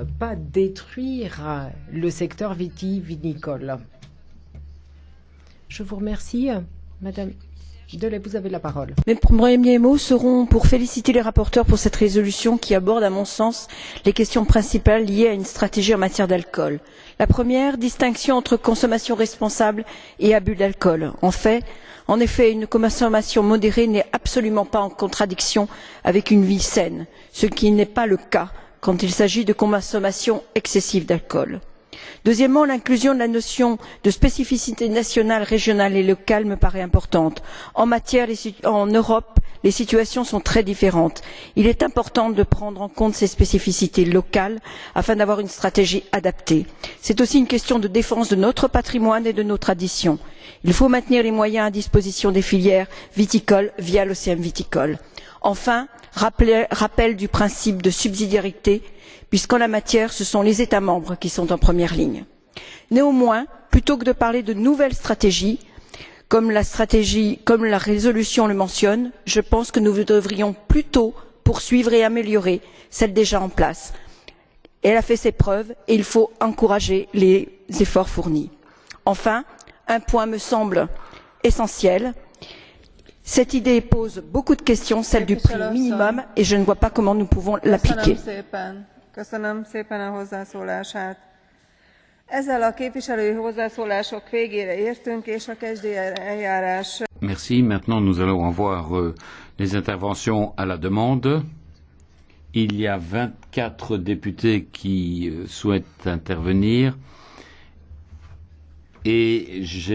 pas détruire le secteur vitivinicole. Je vous remercie, Madame Delay, vous avez la parole. Mes premiers mots seront pour féliciter les rapporteurs pour cette résolution qui aborde, à mon sens, les questions principales liées à une stratégie en matière d'alcool. La première, distinction entre consommation responsable et abus d'alcool. En effet, une consommation modérée n'est absolument pas en contradiction avec une vie saine, ce qui n'est pas le cas quand il s'agit de consommation excessive d'alcool. Deuxièmement, l'inclusion de la notion de spécificité nationale, régionale et locale me paraît importante. En Europe, les situations sont très différentes. Il est important de prendre en compte ces spécificités locales afin d'avoir une stratégie adaptée. C'est aussi une question de défense de notre patrimoine et de nos traditions. Il faut maintenir les moyens à disposition des filières viticoles via l'OCM viticole. Enfin, rappel du principe de subsidiarité, puisqu'en la matière, ce sont les États membres qui sont en première ligne. Néanmoins, plutôt que de parler de nouvelles stratégies, comme la résolution le mentionne, je pense que nous devrions plutôt poursuivre et améliorer celle déjà en place. Elle a fait ses preuves et il faut encourager les efforts fournis. Enfin, un point me semble essentiel. Cette idée pose beaucoup de questions, celle du prix minimum, et je ne vois pas comment nous pouvons l'appliquer. Köszönöm szépen a hozzászólását. Ezzel a képviselői hozzászólások végére értünk, és a kezdi eljárás. Merci. Maintenant, nous allons avoir les interventions à la demande. Il y a 24 députés qui souhaitent intervenir et j'ai